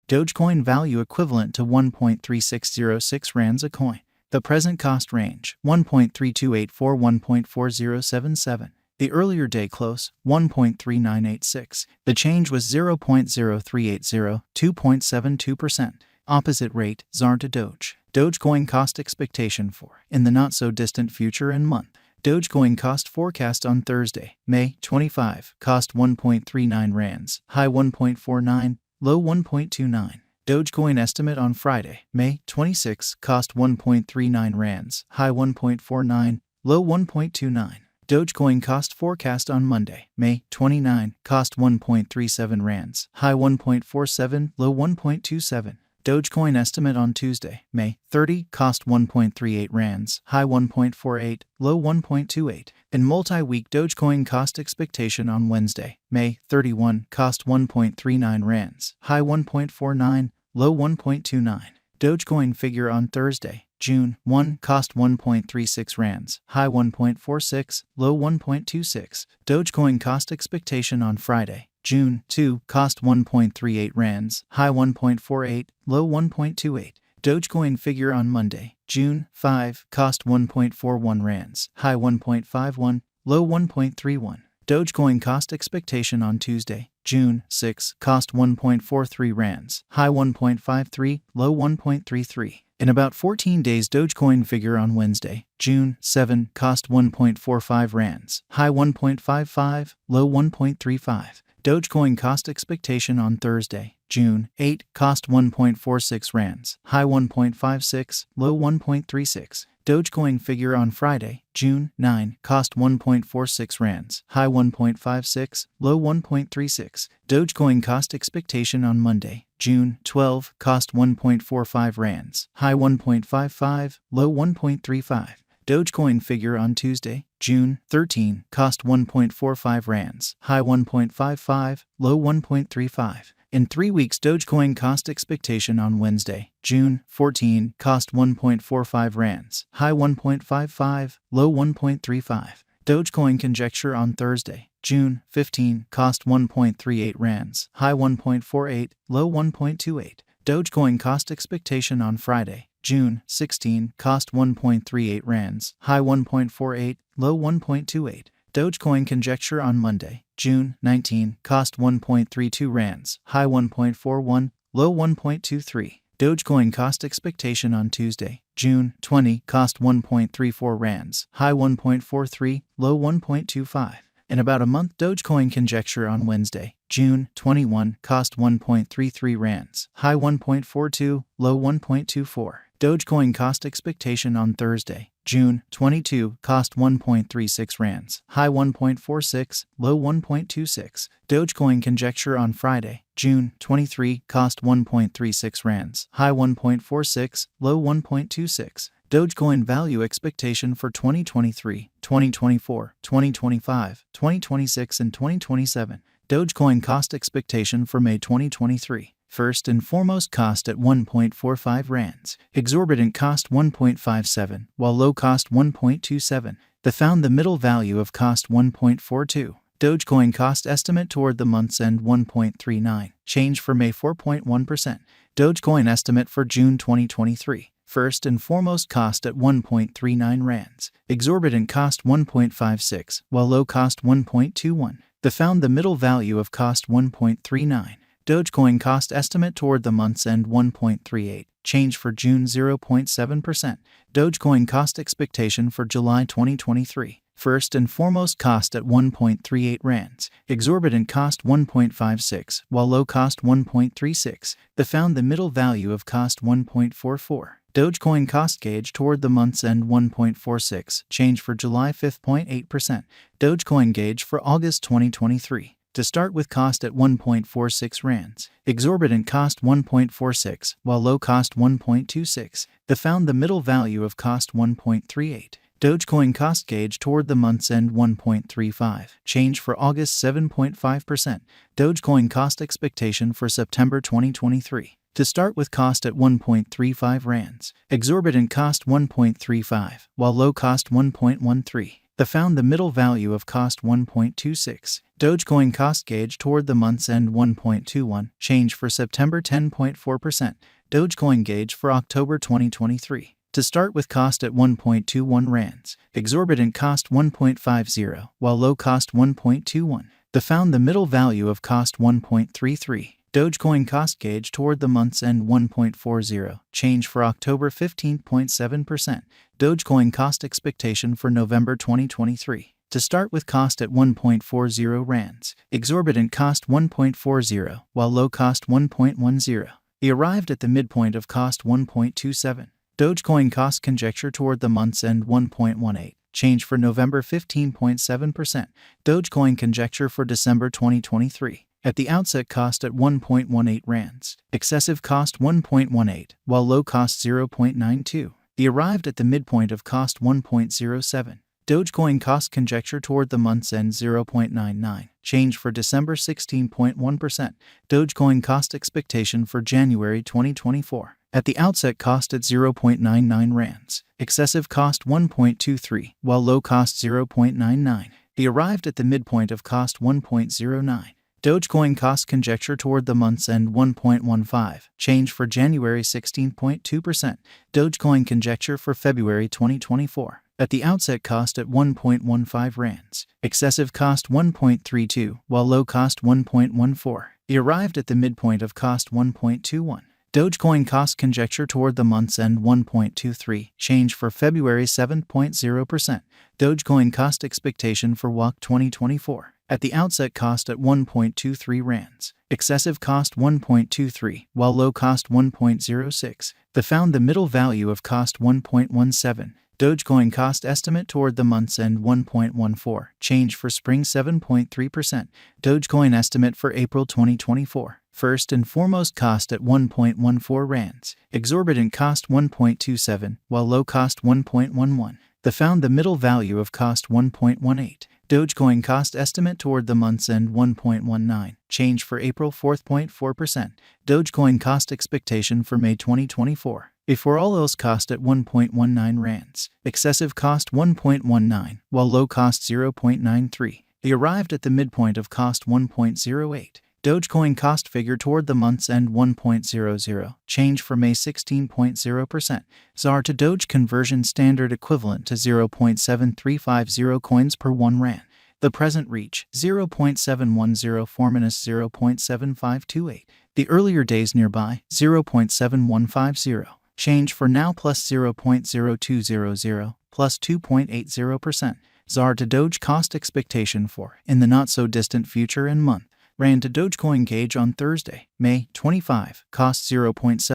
Dogecoin value equivalent to 1.3606 rands a coin. The present cost range, 1.3284–1.4077. The earlier day close, 1.3986. The change was 0.0380, 2.72%. Opposite rate, ZAR to Doge. Dogecoin cost expectation for, in the not-so-distant future and month. Dogecoin cost forecast on Thursday, May 25, cost 1.39 rands, high 1.49, low 1.29. Dogecoin estimate on Friday, May 26, cost 1.39 rands, high 1.49, low 1.29. Dogecoin cost forecast on Monday, May 29, cost 1.37 rands, high 1.47, low 1.27. Dogecoin estimate on Tuesday, May 30, cost 1.38 rands, high 1.48, low 1.28. In multi-week Dogecoin cost expectation on Wednesday, May 31, cost 1.39 rands, high 1.49, low 1.29. Dogecoin figure on Thursday, June 1, cost 1.36 rands, high 1.46, low 1.26. Dogecoin cost expectation on Friday, June 2, cost 1.38 rands, high 1.48, low 1.28. Dogecoin figure on Monday, June 5, cost 1.41 rands, high 1.51, low 1.31. Dogecoin cost expectation on Tuesday, June 6, cost 1.43 rands, high 1.53, low 1.33. In about 14 days Dogecoin figure on Wednesday, June 7, cost 1.45 rands, high 1.55, low 1.35. Dogecoin cost expectation on Thursday, June 8, cost 1.46 rands, high 1.56, low 1.36. Dogecoin figure on Friday, June 9, cost 1.46 rands, high 1.56, low 1.36. Dogecoin cost expectation on Monday, June 12, cost 1.45 rands, high 1.55, low 1.35. Dogecoin figure on Tuesday, June 13, cost 1.45 rands, high 1.55, low 1.35. In 3 weeks Dogecoin cost expectation on Wednesday, June 14, cost 1.45 rands, high 1.55, low 1.35. Dogecoin conjecture on Thursday, June 15, cost 1.38 rands, high 1.48, low 1.28. Dogecoin cost expectation on Friday, June 16, cost 1.38 rands, high 1.48, low 1.28. Dogecoin conjecture on Monday, June 19, cost 1.32 rands, high 1.41, low 1.23. Dogecoin cost expectation on Tuesday, June 20, cost 1.34 rands, high 1.43, low 1.25. In about a month Dogecoin conjecture on Wednesday, June 21, cost 1.33 rands, high 1.42, low 1.24. Dogecoin cost expectation on Thursday, June 22, cost 1.36 rands, high 1.46, low 1.26. Dogecoin conjecture on Friday, June 23, cost 1.36 rands, high 1.46, low 1.26. Dogecoin value expectation for 2023, 2024, 2025, 2026, and 2027. Dogecoin cost expectation for May 2023. First and foremost cost at 1.45 rands. Exorbitant cost 1.57, while low cost 1.27. Found the middle value of cost 1.42. Dogecoin cost estimate toward the month's end 1.39. Change for May 4.1%. Dogecoin estimate for June 2023. First and foremost cost at 1.39 rands. Exorbitant cost 1.56, while low cost 1.21. Found the middle value of cost 1.39. Dogecoin cost estimate toward the month's end 1.38. Change for June 0.7%. Dogecoin cost expectation for July 2023. First and foremost cost at 1.38 rands. Exorbitant cost 1.56, while low cost 1.36. Found the middle value of cost 1.44. Dogecoin cost gauge toward the month's end 1.46. Change for July 5.8%. Dogecoin gauge for August 2023. To start with cost at 1.46 rands. Exorbitant cost 1.46, while low cost 1.26. Found the middle value of cost 1.38. Dogecoin cost gauge toward the month's end 1.35. Change for August 7.5%. Dogecoin cost expectation for September 2023. To start with cost at 1.35 rands. Exorbitant cost 1.35, while low cost 1.13. The found the middle value of cost 1.26. Dogecoin cost gauge toward the month's end 1.21. Change for September 10.4%. Dogecoin gauge for October 2023. To start with cost at 1.21 rands. Exorbitant cost 1.50, while low cost 1.21. The found the middle value of cost 1.33. Dogecoin cost gauge toward the month's end 1.40. Change for October 15.7%. Dogecoin cost expectation for November 2023. To start with cost at 1.40 rands. Exorbitant cost 1.40, while low cost 1.10. He arrived at the midpoint of cost 1.27. Dogecoin cost conjecture toward the month's end 1.18. Change for November 15.7%. Dogecoin conjecture for December 2023. At the outset cost at 1.18 rands. Excessive cost 1.18, while low cost 0.92. He arrived at the midpoint of cost 1.07. Dogecoin cost conjecture toward the month's end 0.99. Change for December 16.1%. Dogecoin cost expectation for January 2024. At the outset cost at 0.99 rands. Excessive cost 1.23, while low cost 0.99. He arrived at the midpoint of cost 1.09. Dogecoin cost conjecture toward the month's end 1.15. Change for January 16.2%. Dogecoin conjecture for February 2024. At the outset cost at 1.15 rands. Excessive cost 1.32, while low cost 1.14. He arrived at the midpoint of cost 1.21. Dogecoin cost conjecture toward the month's end 1.23. Change for February 7.0%. Dogecoin cost expectation for WAC 2024. At the outset cost at 1.23 rands. Excessive cost 1.23, while low cost 1.06. The found the middle value of cost 1.17. Dogecoin cost estimate toward the month's end 1.14. Change for spring 7.3%. Dogecoin estimate for April 2024. First and foremost cost at 1.14 rands. Exorbitant cost 1.27, while low cost 1.11. The found the middle value of cost 1.18. Dogecoin cost estimate toward the month's end 1.19. Change for April 4.4%. Dogecoin cost expectation for May 2024. Before all else cost at 1.19 rands. Excessive cost 1.19, while low cost 0.93. He arrived at the midpoint of cost 1.08. Dogecoin cost figure toward the month's end 1.00. Change for May 16.0%. ZAR to Doge conversion standard equivalent to 0.7350 coins per 1 rand. The present reach 0.710 minus 0.7528. The earlier days nearby 0.7150. Change for now plus 0.0200 plus 2.80%. ZAR to Doge cost expectation for in the not so distant future and month. Rand to Dogecoin gauge on Thursday, May 25, cost 0.7.